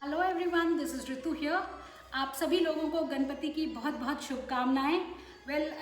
Hello everyone, this is Ritu here. आप सभी लोगों को गणपति की बहुत बहुत शुभकामनाएं।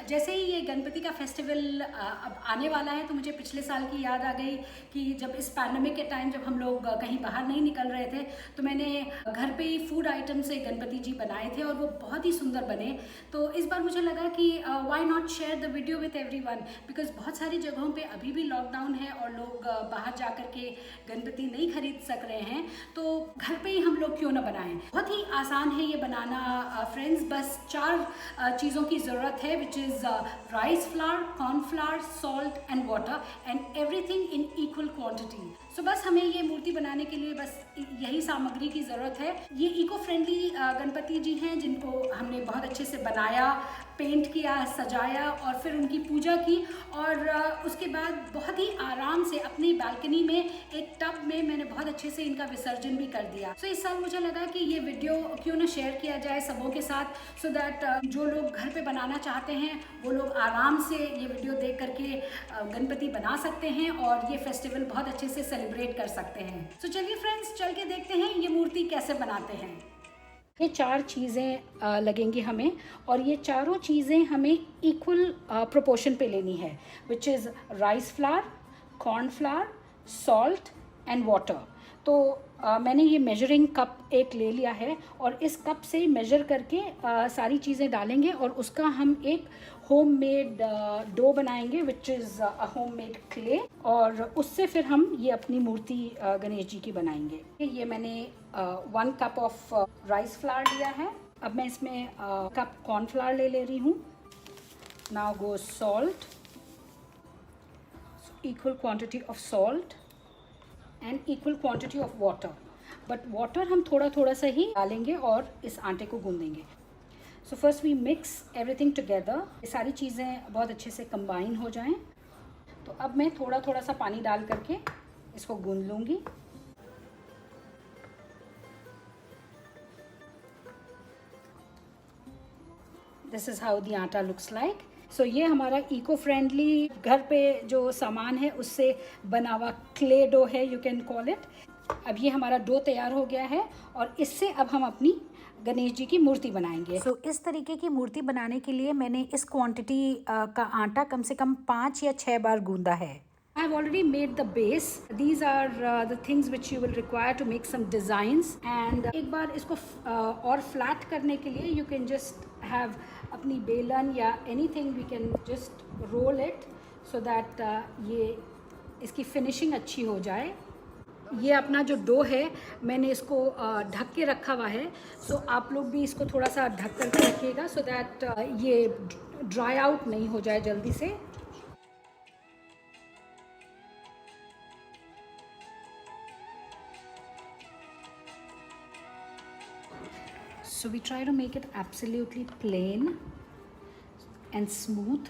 जैसे ही ये गणपति का फेस्टिवल अब आने वाला है तो मुझे पिछले साल की याद आ गई कि जब इस पैंडमिक के टाइम जब हम लोग कहीं बाहर नहीं निकल रहे थे तो मैंने घर पे ही फूड आइटम से गणपति जी बनाए थे और वो बहुत ही सुंदर बने। तो इस बार मुझे लगा कि why not share the video with everyone, because बहुत सारी जगहों पे अभी भी लॉकडाउन है और लोग बाहर जा कर के गणपति नहीं खरीद सक रहे हैं, तो घर पे ही हम लोग क्यों ना बनाएं। बहुत ही आसान है ये बनाना फ्रेंड्स। बस 4 चीज़ों की ज़रूरत है, which is rice flour, corn flour, salt and water and everything in equal quantity. So बस हमें ये मूर्ति बनाने के लिए बस यही सामग्री की ज़रूरत है। ये इको फ्रेंडली गणपति जी हैं जिनको हमने बहुत अच्छे से बनाया, पेंट किया, सजाया और फिर उनकी पूजा की और उसके बाद बहुत ही आराम से अपनी बालकनी में एक टब में मैंने बहुत अच्छे से इनका विसर्जन भी कर दिया। सो इस साल मुझे लगा कि ये वीडियो क्यों ना शेयर किया जाए सबों के साथ, सो दैट जो लोग घर पे बनाना चाहते हैं वो लोग आराम से ये वीडियो देख करके गणपति बना सकते हैं और ये फेस्टिवल बहुत अच्छे से सेलिब्रेट कर सकते हैं। सो चलिए फ्रेंड्स, चल के देखते हैं ये मूर्ति कैसे बनाते हैं। ये 4 चीज़ें लगेंगी हमें और ये चारों चीज़ें हमें इक्वल प्रोपोर्शन पे लेनी है, which is rice flour, corn flour, salt and water. तो मैंने ये मेजरिंग कप एक ले लिया है और इस कप से मेजर करके सारी चीज़ें डालेंगे और उसका हम एक होममेड डो बनाएंगे, which is a homemade clay, और उससे फिर हम ये अपनी मूर्ति गणेश जी की बनाएंगे। ये मैंने 1 कप ऑफ राइस फ्लावर लिया है। अब मैं इसमें कप कॉर्नफ्लावर ले रही हूँ। Now go salt, equal quantity of salt and equal quantity of water, but water हम थोड़ा थोड़ा सा ही डालेंगे और इस आटे को गूंदेंगे। So first we mix everything together. ये सारी चीज़ें बहुत अच्छे से कंबाइन हो जाएं। तो अब मैं थोड़ा थोड़ा सा पानी डाल करके इसको गूंद लूँगी। दिस इज़ हाउ द आटा लुक्स लाइक। सो ये हमारा इको फ्रेंडली घर पे जो सामान है उससे बना हुआ क्ले डो है, यू कैन कॉल इट। अब ये हमारा डो तैयार हो गया है और इससे अब हम अपनी गणेश जी की मूर्ति बनाएंगे। सो इस तरीके की मूर्ति बनाने के लिए मैंने इस क्वांटिटी का आटा कम से कम 5 या 6 बार गूंदा है। I have already made the base. These are the things which you will require to make some designs. And एक बार इसको और flat करने के लिए you can just have अपनी बेलन या anything, we can just roll it so that ये इसकी finishing अच्छी हो जाए। ये अपना जो डो है मैंने इसको ढक के रखा हुआ है। सो आप लोग भी इसको थोड़ा सा ढक करके रखिएगा सो दैट ये ड्राई आउट नहीं हो जाए जल्दी से। So we try to make it absolutely plain and smooth.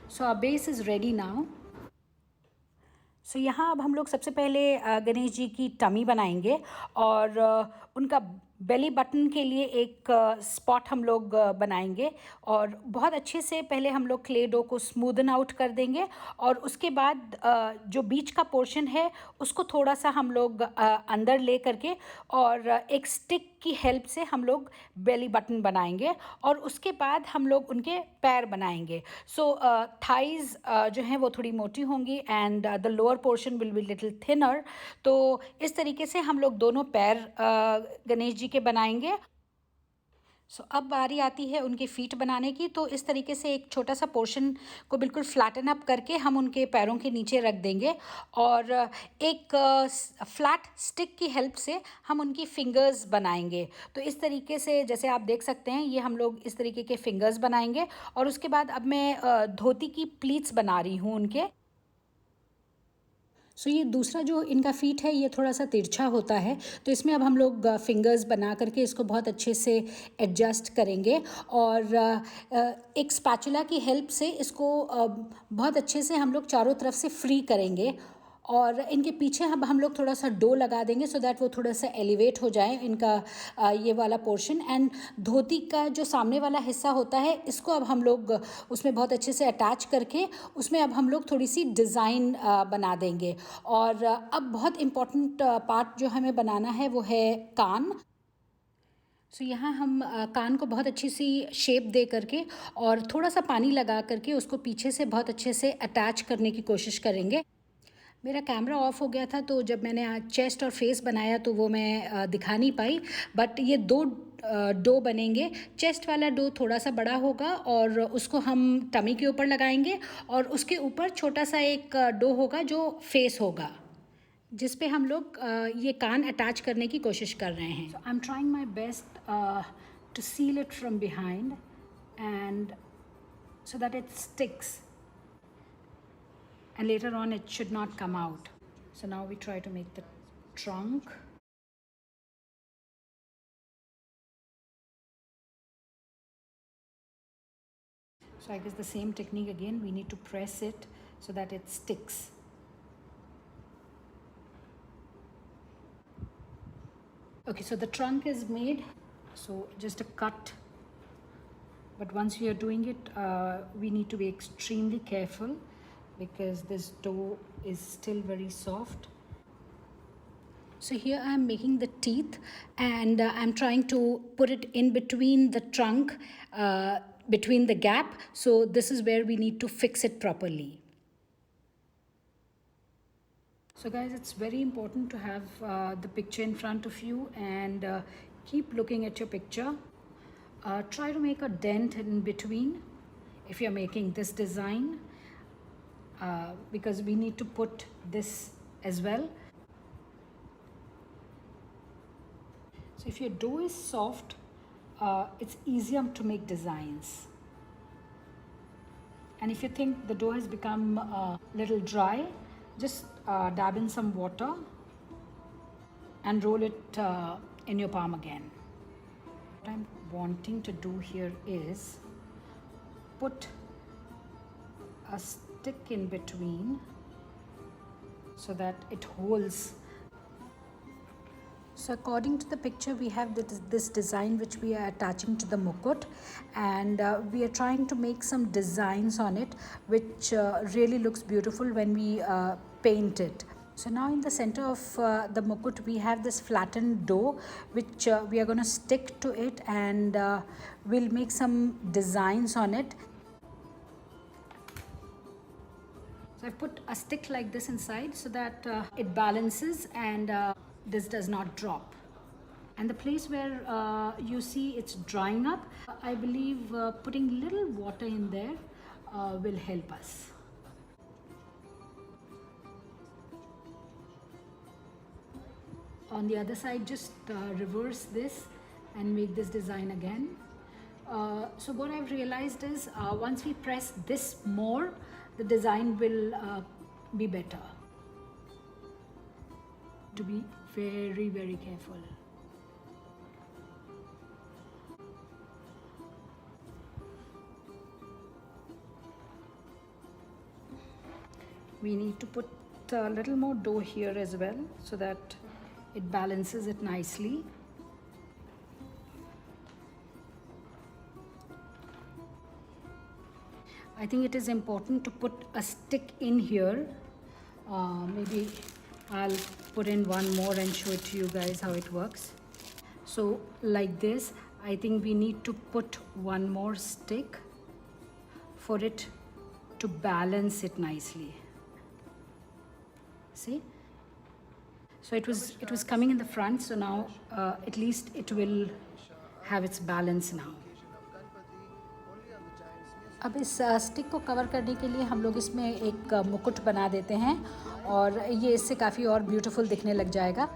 So our base is ready now. So यहाँ अब हम लोग सबसे पहले गणेश जी की टमी बनाएंगे और उनका बेली बटन के लिए एक स्पॉट हम लोग बनाएंगे और बहुत अच्छे से पहले हम लोग क्ले डो को स्मूदन आउट कर देंगे और उसके बाद जो बीच का पोर्शन है उसको थोड़ा सा हम लोग अंदर ले करके और एक स्टिक की हेल्प से हम लोग बेली बटन बनाएंगे और उसके बाद हम लोग उनके पैर बनाएंगे। सो थाइज़ जो हैं वो थोड़ी मोटी होंगी and the lower portion will be little thinner. तो इस तरीके से हम लोग दोनों पैर गणेश जी के बनाएंगे। सो अब बारी आती है उनके फीट बनाने की। तो इस तरीके से एक छोटा सा पोर्शन को बिल्कुल फ्लैटन अप करके हम उनके पैरों के नीचे रख देंगे और एक फ्लैट स्टिक की हेल्प से हम उनकी फिंगर्स बनाएंगे। तो इस तरीके से जैसे आप देख सकते हैं ये हम लोग इस तरीके के फिंगर्स बनाएंगे और उसके बाद अब मैं धोती की प्लीट्स बना रही हूँ उनके। सो ये दूसरा जो इनका फीट है ये थोड़ा सा तिरछा होता है, तो इसमें अब हम लोग फिंगर्स बना करके इसको बहुत अच्छे से एडजस्ट करेंगे और एक स्पैचुला की हेल्प से इसको बहुत अच्छे से हम लोग चारों तरफ से फ्री करेंगे और इनके पीछे अब हम लोग थोड़ा सा डो लगा देंगे सो दैट वो थोड़ा सा एलिवेट हो जाए इनका ये वाला पोर्शन। एंड धोती का जो सामने वाला हिस्सा होता है इसको अब हम लोग उसमें बहुत अच्छे से अटैच करके उसमें अब हम लोग थोड़ी सी डिज़ाइन बना देंगे। और अब बहुत इम्पॉर्टेंट पार्ट जो हमें बनाना है वो है कान। सो यहाँ हम कान को बहुत अच्छी सी शेप दे करके और थोड़ा सा पानी लगा करके उसको पीछे से बहुत अच्छे से अटैच करने की कोशिश करेंगे। मेरा कैमरा ऑफ हो गया था तो जब मैंने आज चेस्ट और फेस बनाया तो वो मैं दिखा नहीं पाई, बट ये दो डो बनेंगे। चेस्ट वाला डो थोड़ा सा बड़ा होगा और उसको हम टमी के ऊपर लगाएंगे और उसके ऊपर छोटा सा एक डो होगा जो फेस होगा जिस पे हम लोग ये कान अटैच करने की कोशिश कर रहे हैं। So I am trying my best to seal it from behind and so that it sticks and later on it should not come out. So now we try to make the trunk. So I guess the same technique again, we need to press it so that it sticks. Okay, so the trunk is made, so just a cut. But once we are doing it, we need to be extremely careful because this dough is still very soft. So here I am making the teeth and I'm trying to put it in between the trunk, between the gap. So this is where we need to fix it properly. So guys, it's very important to have the picture in front of you and keep looking at your picture. Try to make a dent in between if you're making this design because we need to put this as well. So if your dough is soft, it's easier to make designs. And if you think the dough has become a little dry, just dab in some water and roll it in your palm again. What I'm wanting to do here is put a stick in between so that it holds. So according to the picture we have this design which we are attaching to the mukut, and we are trying to make some designs on it which really looks beautiful when we paint it. So now in the center of the mukut we have this flattened dough which we are going to stick to it, and we'll make some designs on it. So I put a stick like this inside so that it balances and this does not drop. And the place where you see it's drying up, I believe putting little water in there will help us. On the other side, just reverse this and make this design again. So what I've realized is once we press this more, the design will be better. To be very, very careful. We need to put a little more dough here as well so that it balances it nicely. I think it is important to put a stick in here. Maybe I'll put in one more and show it to you guys how it works. So like this, I think we need to put one more stick for it to balance it nicely. See? So it was coming in the front, so now at least it will have its balance now. अब इस stick को cover करने के लिए हम लोग इसमें एक मुकुट बना देते हैं और ये इससे काफ़ी और ब्यूटीफुल दिखने लग जाएगा।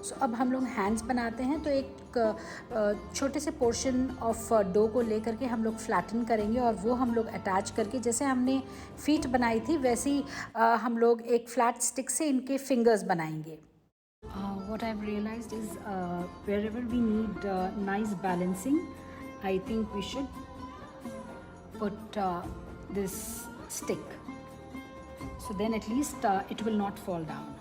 सो अब हम लोग हैंड्स बनाते हैं, तो एक छोटे से पोर्शन ऑफ डो को लेकर के हम लोग फ्लैटन करेंगे और वो हम लोग अटैच करके, जैसे हमने फीट बनाई थी वैसे ही हम लोग एक फ्लैट स्टिक से इनके फिंगर्स बनाएंगे। What I've realized is wherever we need nice balancing, I think we should put this stick. So then at least it will not fall down.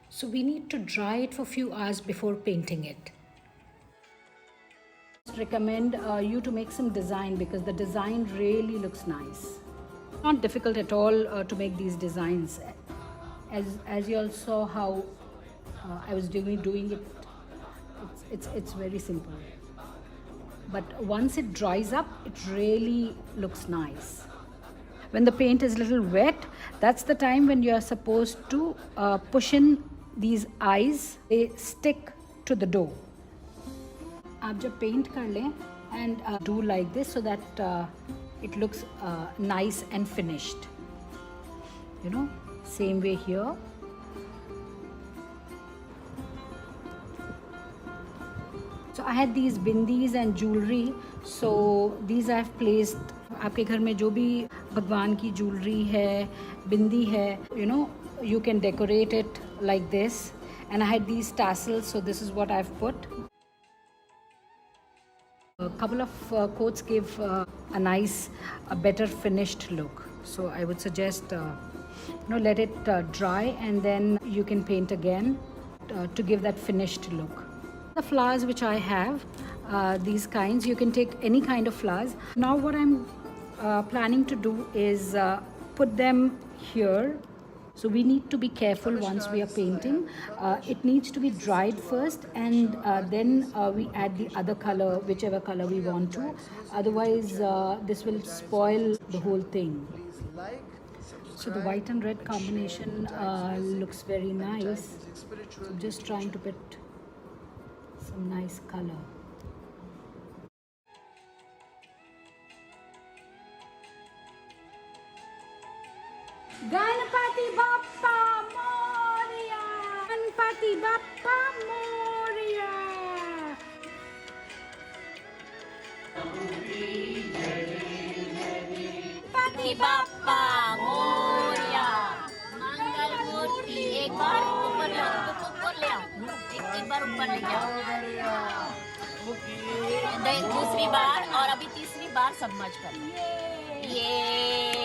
So we need to dry it for a few hours before painting it. I recommend you to make some design because the design really looks nice. Not difficult at all to make these designs. As you all saw how I was doing it, it's very simple. But once it dries up, it really looks nice. When the paint is a little wet, that's the time when you are supposed to push in these eyes. They stick to the dough. आप जब paint कर लें and do like this so that it looks nice and finished. You know, same way here. So I had these bindis and jewelry. So these I have placed. आपके घर में जो भी भगवान की jewelry है, bindi है, you know, you can decorate it like this. And I had these tassels, so this is what I've put. A couple of coats give a nice, a better finished look. So I would suggest, let it dry and then you can paint again to give that finished look. The flowers which I have, these kinds, you can take any kind of flowers. Now what I'm planning to do is put them here. So we need to be careful once we are painting. It needs to be dried first and then we add the other color, whichever color we want to. Otherwise, this will spoil the whole thing. So the white and red combination looks very nice. So I'm just trying to put some nice color. Ganpati Bappa Moria! Ganpati Bappa Moria! Ganpati Bappa Morya मंगल मूर्ति एक बार ऊपर ले आओ एक बार ऊपर ले जाओ दूसरी बार और अभी तीसरी बार सबमर्ज कर ये